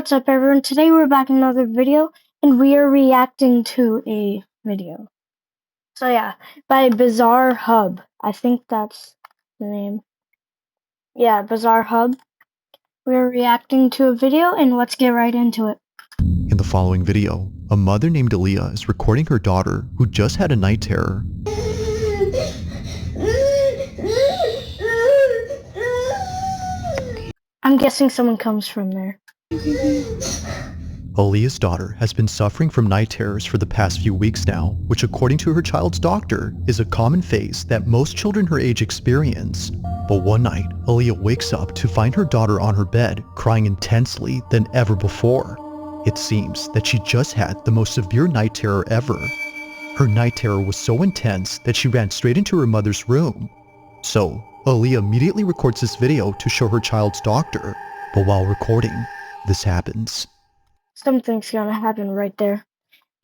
What's up everyone, today we're back in another video and we are reacting to a video. So yeah, by Bizarre Hub. I think that's the name. Yeah, Bizarre Hub. We're reacting to a video and let's get right into it. In the following video, a mother named Aaliyah is recording her daughter who just had a night terror. I'm guessing someone comes from there. Aaliyah's daughter has been suffering from night terrors for the past few weeks now, which according to her child's doctor is a common phase that most children her age experience. But one night, Aaliyah wakes up to find her daughter on her bed crying intensely than ever before. It seems that she just had the most severe night terror ever. Her night terror was so intense that she ran straight into her mother's room. So, Aaliyah immediately records this video to show her child's doctor. But while recording, this happens. Something's gonna happen right there.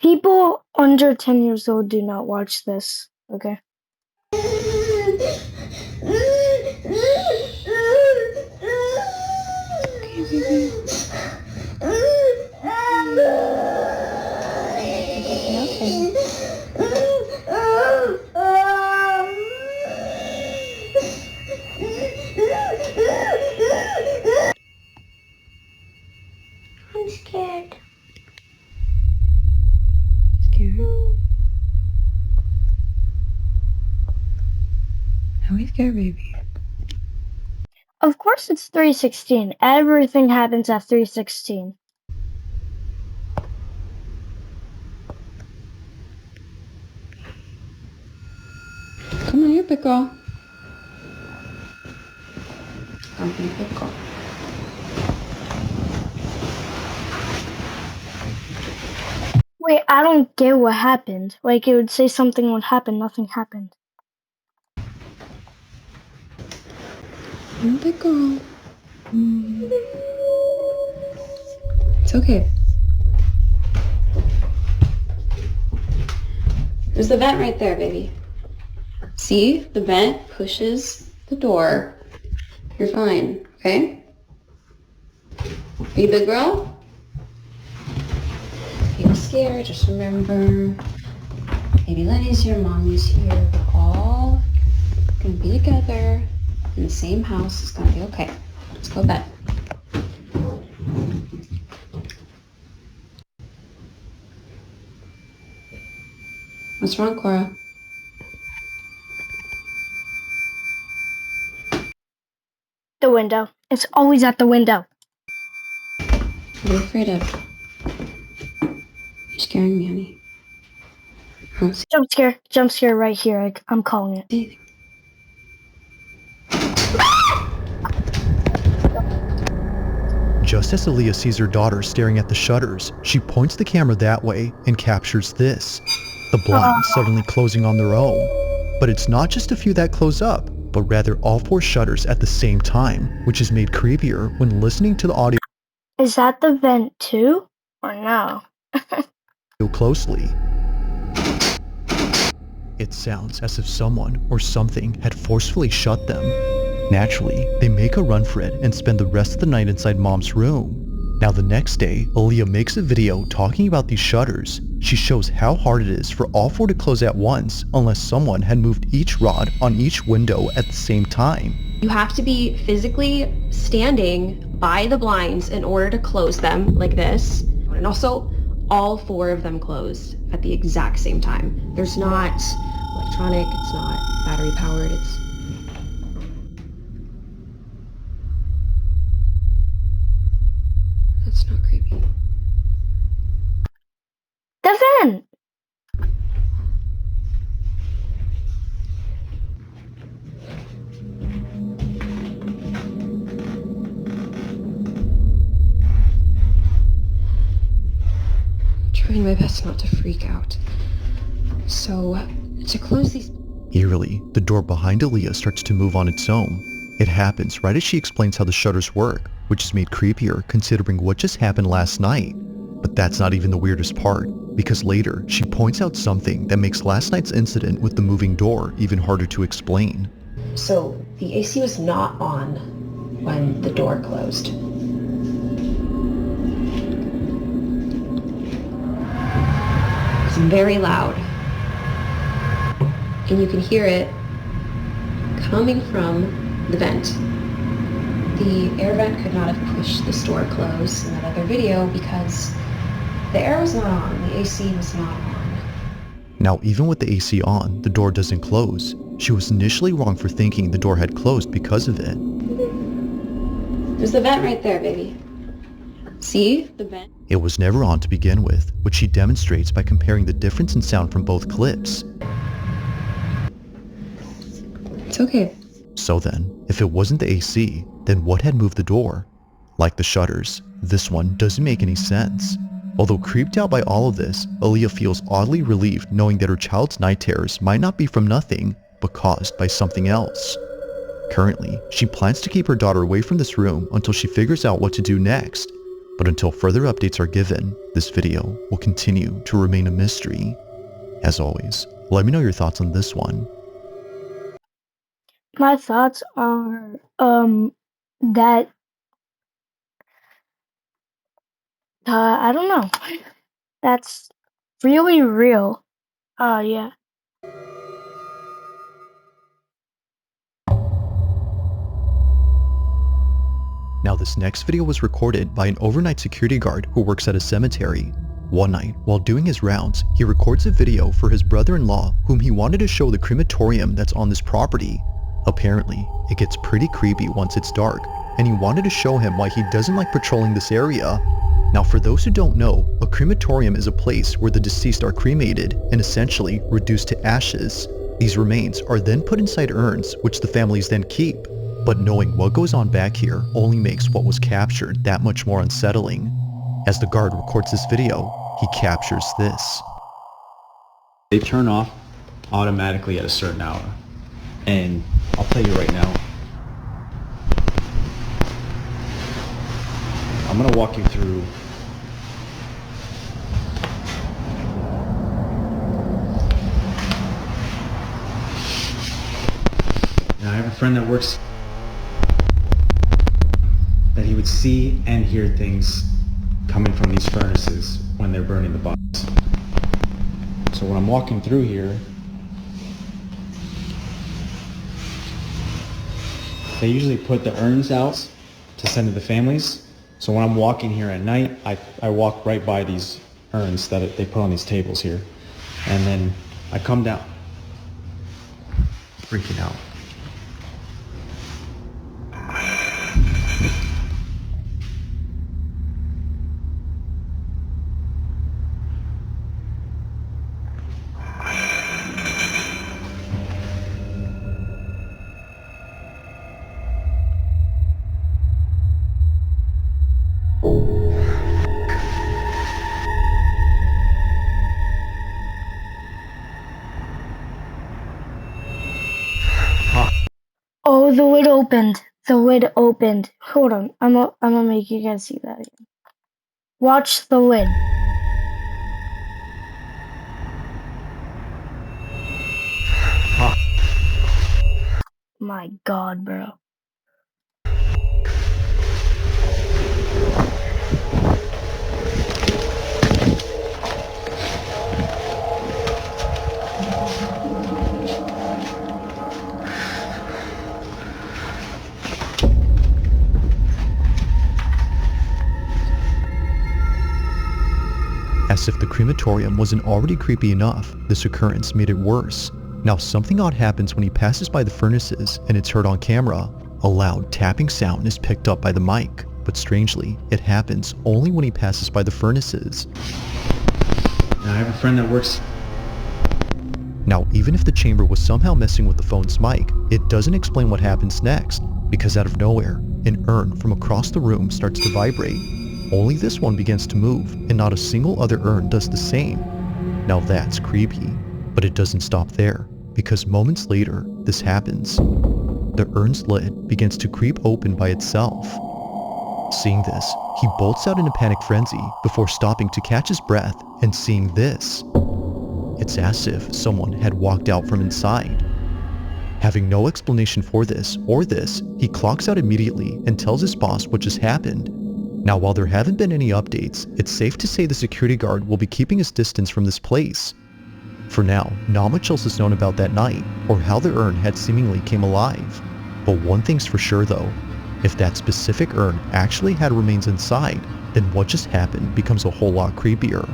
People under 10 years old do not watch this, okay? I'm scared. Scared? Are we scared, baby? Of course it's 3:16. Everything happens at 3:16. Come on, you're a big girl. Come on, big girl. Wait, I don't get what happened. Like, it would say something would happen, nothing happened. You're a big girl. It's okay. There's the vent right there, baby. See? The vent pushes the door. You're fine, okay? Be a big girl? Feel scared, just remember, baby Lenny's here, mommy's here, we're all gonna be together in the same house. It's gonna be okay. Let's go to bed. What's wrong, Cora? The window. It's always at the window. What are you afraid of? You're scaring me, honey. I don't see Jump scare right here. I'm calling it. anything. Just as Aaliyah sees her daughter staring at the shutters, she points the camera that way and captures this. The blinds suddenly closing on their own. But it's not just a few that close up, but rather all 4 shutters at the same time, which is made creepier when listening to the audio Is that the vent too? Or no? closely. It sounds as if someone or something had forcefully shut them. Naturally, they make a run for it and spend the rest of the night inside Mom's room. Now the next day, Aaliyah makes a video talking about these shutters. She shows how hard it is for all 4 to close at once unless someone had moved each rod on each window at the same time. You have to be physically standing by the blinds in order to close them like this. And also, all 4 of them closed at the exact same time. There's not electronic, it's not battery powered, That's not creepy. The vent! Trying my best not to freak out. So, to close these... Eerily, the door behind Aaliyah starts to move on its own. It happens right as she explains how the shutters work, which is made creepier considering what just happened last night. But that's not even the weirdest part, because later she points out something that makes last night's incident with the moving door even harder to explain. So the AC was not on when the door closed. very loud. And you can hear it coming from the vent. The air vent could not have pushed this door closed in that other video because the air was not on, the AC was not on. Now, even with the AC on, the door doesn't close. She was initially wrong for thinking the door had closed because of it. There's the vent right there, baby. See? The vent? It was never on to begin with, which she demonstrates by comparing the difference in sound from both clips. It's okay. So then, if it wasn't the AC, then what had moved the door? Like the shutters, this one doesn't make any sense. Although creeped out by all of this, Aaliyah feels oddly relieved knowing that her child's night terrors might not be from nothing, but caused by something else. Currently, she plans to keep her daughter away from this room until she figures out what to do next. But until further updates are given, this video will continue to remain a mystery. As always, let me know your thoughts on this one. My thoughts are that I don't know. That's really real. Yeah. Now this next video was recorded by an overnight security guard who works at a cemetery. One night, while doing his rounds, he records a video for his brother-in-law whom he wanted to show the crematorium that's on this property. Apparently, it gets pretty creepy once it's dark, and he wanted to show him why he doesn't like patrolling this area. Now for those who don't know, a crematorium is a place where the deceased are cremated and essentially reduced to ashes. These remains are then put inside urns, which the families then keep. But knowing what goes on back here only makes what was captured that much more unsettling. As the guard records this video, he captures this. They turn off automatically at a certain hour. And I'll tell you right now, I'm going to walk you through now. I have a friend that works that he would see and hear things coming from these furnaces when they're burning the bodies. So when I'm walking through here, they usually put the urns out to send to the families. So when I'm walking here at night, I walk right by these urns that they put on these tables here. And then I come down. Freaking out. Oh, the lid opened. The lid opened. Hold on. I'm gonna make you guys see that again. Watch the lid. My God, bro. As if the crematorium wasn't already creepy enough, this occurrence made it worse. Now something odd happens when he passes by the furnaces and it's heard on camera. A loud tapping sound is picked up by the mic, but strangely, it happens only when he passes by the furnaces. Now I have a friend that works. Now even if the chamber was somehow messing with the phone's mic, it doesn't explain what happens next, because out of nowhere, an urn from across the room starts to vibrate. Only this one begins to move, and not a single other urn does the same. Now that's creepy, but it doesn't stop there, because moments later, this happens. The urn's lid begins to creep open by itself. Seeing this, he bolts out in a panic frenzy before stopping to catch his breath and seeing this. It's as if someone had walked out from inside. Having no explanation for this or this, he clocks out immediately and tells his boss what just happened. Now, while there haven't been any updates, it's safe to say the security guard will be keeping his distance from this place. For now, not much else is known about that night, or how the urn had seemingly came alive. But one thing's for sure though, if that specific urn actually had remains inside, then what just happened becomes a whole lot creepier.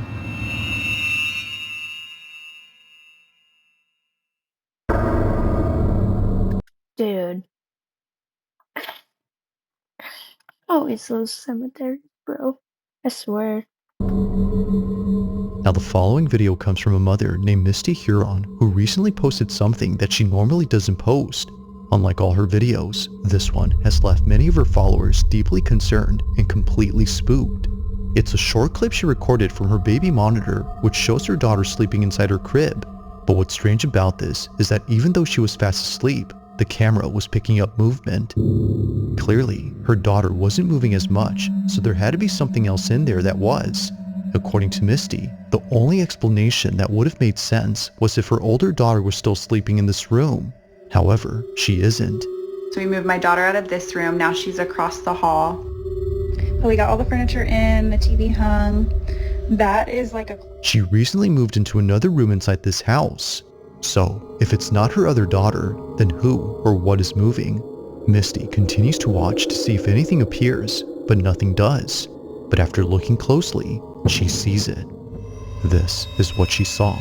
Dude. Always those cemeteries, bro. I swear. Now the following video comes from a mother named Misty Huron who recently posted something that she normally doesn't post. Unlike all her videos, this one has left many of her followers deeply concerned and completely spooked. It's a short clip she recorded from her baby monitor which shows her daughter sleeping inside her crib. But what's strange about this is that even though she was fast asleep, the camera was picking up movement. Clearly, her daughter wasn't moving as much, so there had to be something else in there that was. According to Misty, the only explanation that would have made sense was if her older daughter was still sleeping in this room. However, she isn't. So we moved my daughter out of this room. Now she's across the hall. But we got all the furniture in, the TV hung. That is like a... She recently moved into another room inside this house. So, if it's not her other daughter, then who or what is moving? Misty continues to watch to see if anything appears, but nothing does. But after looking closely, she sees it. This is what she saw.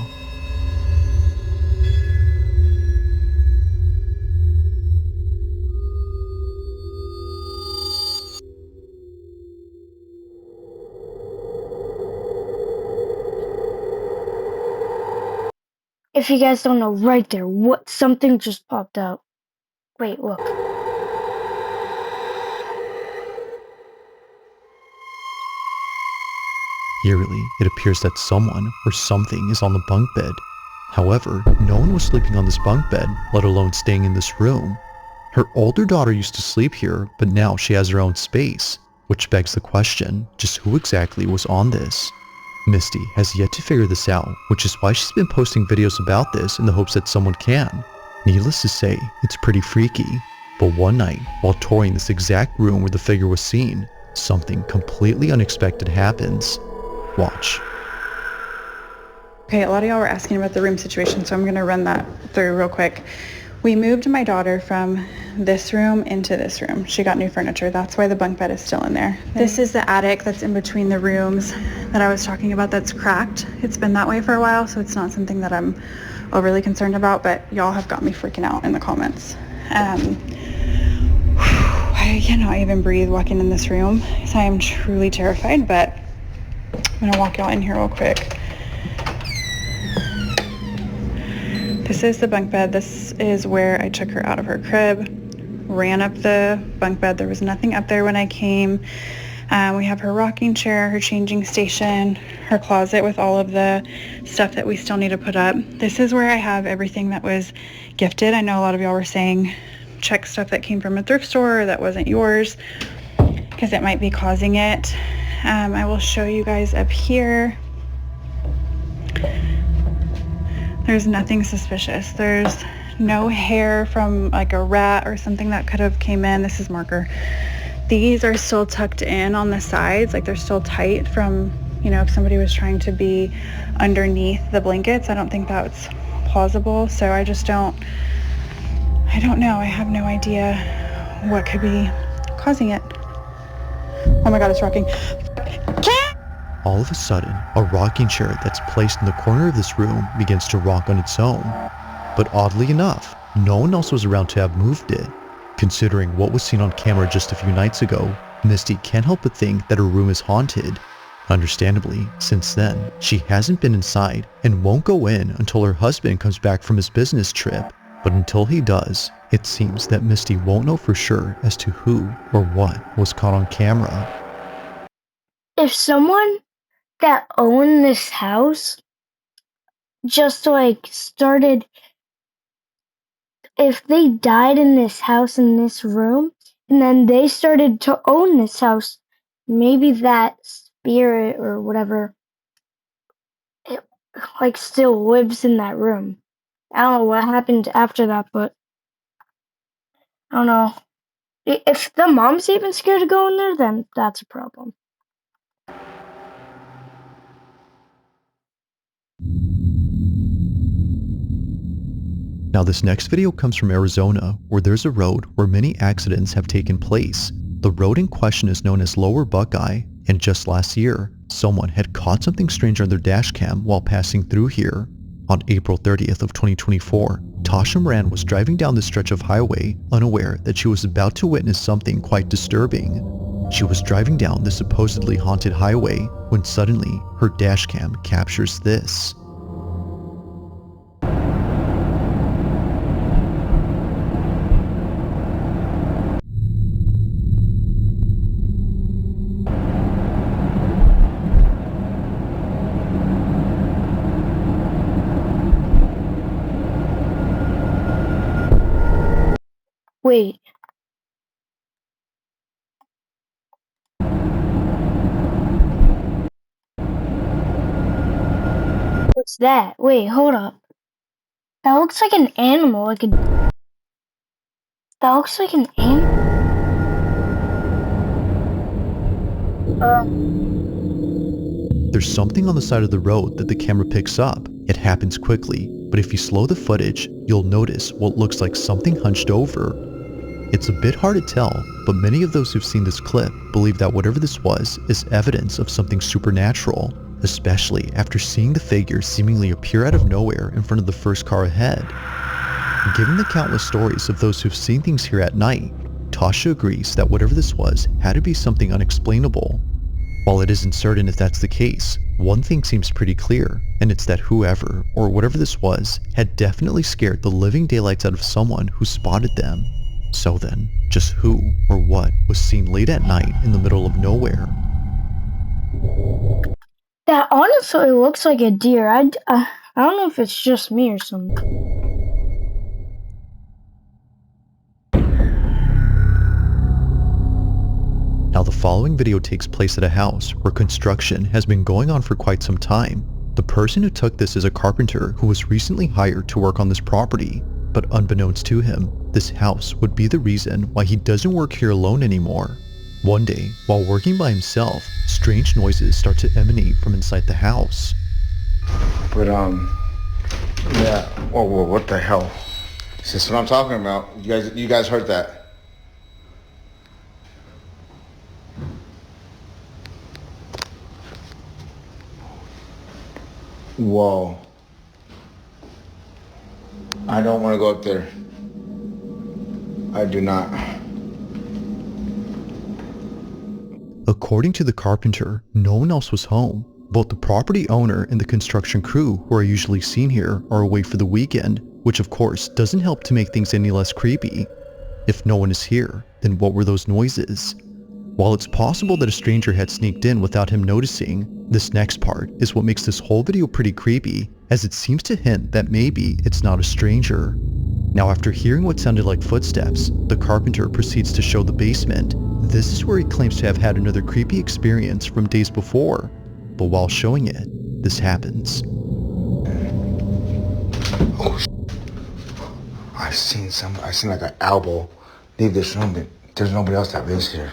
If you guys don't know, right there, what something just popped out. Wait, look. Eerily, it appears that someone or something is on the bunk bed. However, no one was sleeping on this bunk bed, let alone staying in this room. Her older daughter used to sleep here, but now she has her own space, which begs the question, just who exactly was on this? Misty has yet to figure this out, which is why she's been posting videos about this in the hopes that someone can. Needless to say, it's pretty freaky. But one night, while touring this exact room where the figure was seen, something completely unexpected happens. Watch. Okay, a lot of y'all were asking about the room situation, so I'm going to run that through real quick. We moved my daughter from this room into this room. She got new furniture. That's why the bunk bed is still in there. This is the attic that's in between the rooms that I was talking about that's cracked. It's been that way for a while, so it's not something that I'm overly concerned about, but y'all have got me freaking out in the comments. I cannot even breathe walking in this room, so I am truly terrified, but I'm going to walk y'all in here real quick. This is the bunk bed. This is where I took her out of her crib, ran up the bunk bed. There was nothing up there when I came. We have her rocking chair, her changing station, her closet with all of the stuff that we still need to put up. This is where I have everything that was gifted. I know a lot of y'all were saying check stuff that came from a thrift store or that wasn't yours because it might be causing it. I will show you guys up here. There's nothing suspicious. There's no hair from like a rat or something that could have came in. This is marker. These are still tucked in on the sides, like they're still tight from, you know, if somebody was trying to be underneath the blankets. I don't think that's plausible. So I don't know. I have no idea what could be causing it. Oh my God, it's rocking. All of a sudden, a rocking chair that's placed in the corner of this room begins to rock on its own. But oddly enough, no one else was around to have moved it. Considering what was seen on camera just a few nights ago, Misty can't help but think that her room is haunted. Understandably, since then, she hasn't been inside and won't go in until her husband comes back from his business trip. But until he does, it seems that Misty won't know for sure as to who or what was caught on camera. If someone that owned this house just like started, if they died in this house in this room and then they started to own this house, maybe that spirit or whatever, it like still lives in that room. I don't know what happened after that, but I don't know. If the mom's even scared to go in there, then that's a problem. Now this next video comes from Arizona, where there's a road where many accidents have taken place. The road in question is known as Lower Buckeye, and just last year, someone had caught something strange on their dash cam while passing through here. On April 30th of 2024, Tasha Moran was driving down this stretch of highway, unaware that she was about to witness something quite disturbing. She was driving down the supposedly haunted highway when suddenly her dash cam captures this. Wait. What's that? Wait, hold up. That looks like an animal, That looks like an animal. There's something on the side of the road that the camera picks up. It happens quickly, but if you slow the footage, you'll notice what looks like something hunched over. It's a bit hard to tell, but many of those who've seen this clip believe that whatever this was is evidence of something supernatural, especially after seeing the figure seemingly appear out of nowhere in front of the first car ahead. Given the countless stories of those who've seen things here at night, Tasha agrees that whatever this was had to be something unexplainable. While it isn't certain if that's the case, one thing seems pretty clear, and it's that whoever, or whatever this was, had definitely scared the living daylights out of someone who spotted them. So then, just who or what was seen late at night in the middle of nowhere? That honestly looks like a deer. I don't know if it's just me or something. Now the following video takes place at a house where construction has been going on for quite some time. The person who took this is a carpenter who was recently hired to work on this property, but unbeknownst to him, this house would be the reason why he doesn't work here alone anymore. One day, while working by himself, strange noises start to emanate from inside the house. But, yeah, whoa, what the hell? Is this what I'm talking about? You guys heard that? Whoa. I don't want to go up there. I do not. According to the carpenter, no one else was home. Both the property owner and the construction crew who are usually seen here are away for the weekend, which of course doesn't help to make things any less creepy. If no one is here, then what were those noises? While it's possible that a stranger had sneaked in without him noticing, this next part is what makes this whole video pretty creepy, as it seems to hint that maybe it's not a stranger. Now after hearing what sounded like footsteps, the carpenter proceeds to show the basement. This is where he claims to have had another creepy experience from days before, but while showing it, this happens. Oh, I seen like an elbow leave this room, but there's nobody else that lives here.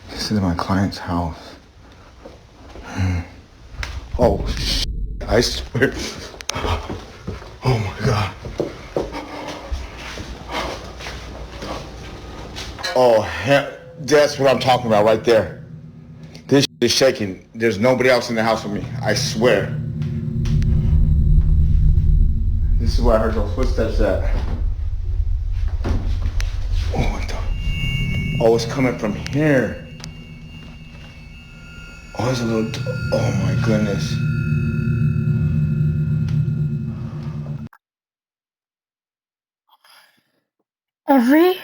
This is my client's house. Oh, I swear. Oh my God. Oh, hell, that's what I'm talking about right there. This is shaking. There's nobody else in the house with me. I swear. This is where I heard those footsteps at. Oh, what the? Oh, it's coming from here. Oh, there's a little... Oh my goodness. Every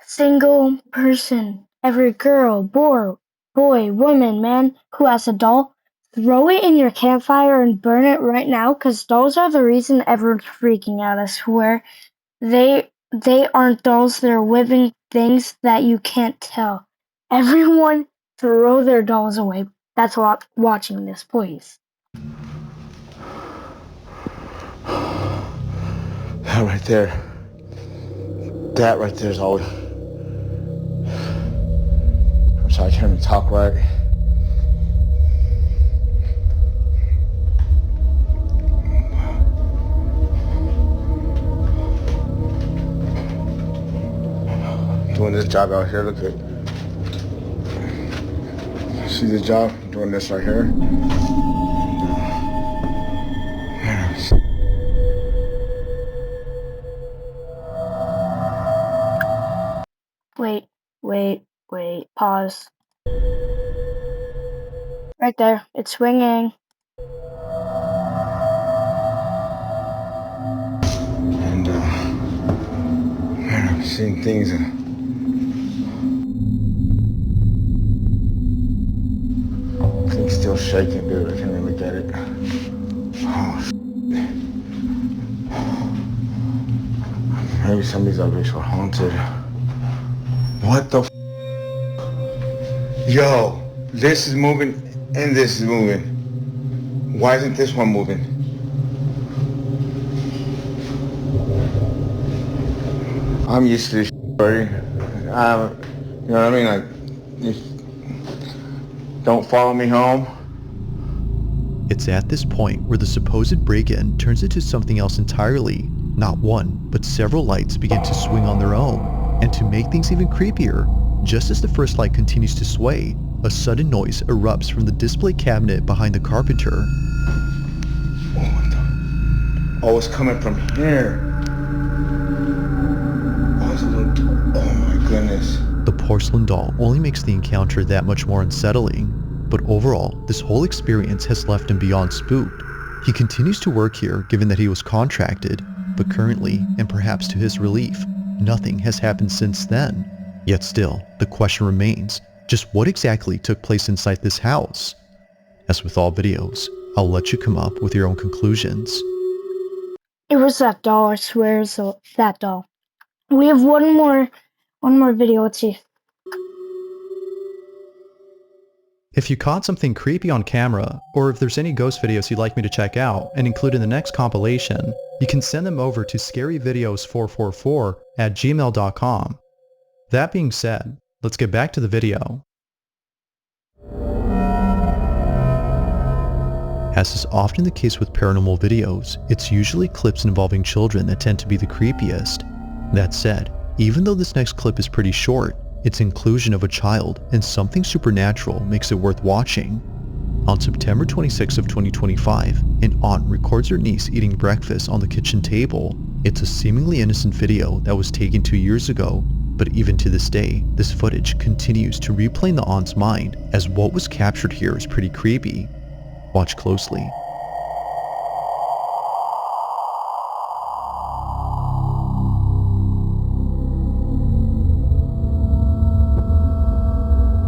single person, every girl, boy, woman, man who has a doll, throw it in your campfire and burn it right now, because dolls are the reason everyone's freaking out. I swear. They aren't dolls, they're living things that you can't tell. Everyone throw their dolls away. That's what watching this, please. That right there. That right there is always... I'm sorry, I can't even talk right. this job out here. Look at, see the job? I'm doing this right here. Wait, pause. Right there, it's swinging. And, man, I'm seeing things. Things still shaking, dude. I can't even look at it. Oh, maybe some of these objects were haunted. What the Yo, this is moving and this is moving. Why isn't this one moving? I'm used to this already. You know what I mean? Like, just don't follow me home. It's at this point where the supposed break-in turns into something else entirely. Not one, but several lights begin to swing on their own. And to make things even creepier, just as the first light continues to sway, a sudden noise erupts from the display cabinet behind the carpenter. Oh, what the? Oh, it's coming from here. Oh, it's a little... Oh my goodness. The porcelain doll only makes the encounter that much more unsettling, but overall, this whole experience has left him beyond spooked. He continues to work here given that he was contracted, but currently, and perhaps to his relief, nothing has happened since then. Yet still, the question remains, just what exactly took place inside this house? As with all videos, I'll let you come up with your own conclusions. It was that doll, I swear it's that doll. We have one more video, let's see. If you caught something creepy on camera, or if there's any ghost videos you'd like me to check out and include in the next compilation, you can send them over to scaryvideos444@gmail.com. That being said, let's get back to the video. As is often the case with paranormal videos, it's usually clips involving children that tend to be the creepiest. That said, even though this next clip is pretty short, its inclusion of a child and something supernatural makes it worth watching. On September 26 of 2025, an aunt records her niece eating breakfast on the kitchen table. It's a seemingly innocent video that was taken 2 years ago, but even to this day, this footage continues to replay in the aunt's mind as what was captured here is pretty creepy. Watch closely.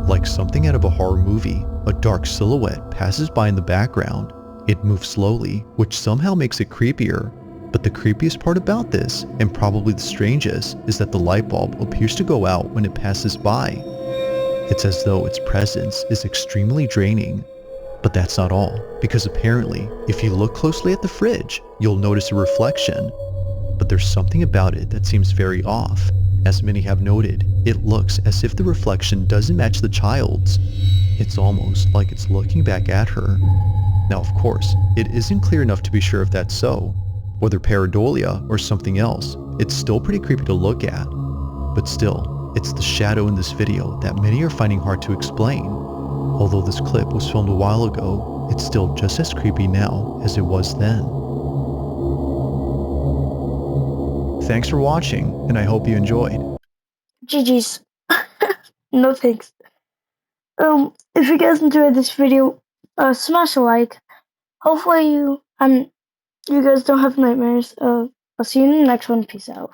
Like something out of a horror movie, a dark silhouette passes by in the background. It moves slowly, which somehow makes it creepier. But the creepiest part about this, and probably the strangest, is that the light bulb appears to go out when it passes by. It's as though its presence is extremely draining. But that's not all, because apparently, if you look closely at the fridge, you'll notice a reflection. But there's something about it that seems very off. As many have noted, it looks as if the reflection doesn't match the child's. It's almost like it's looking back at her. Now of course, it isn't clear enough to be sure if that's so. Whether pareidolia or something else, it's still pretty creepy to look at. But still, it's the shadow in this video that many are finding hard to explain. Although this clip was filmed a while ago, it's still just as creepy now as it was then. Thanks for watching, and I hope you enjoyed. GG's. No thanks. If you guys enjoyed this video, smash a like. Hopefully you guys don't have nightmares. I'll see you in the next one. Peace out.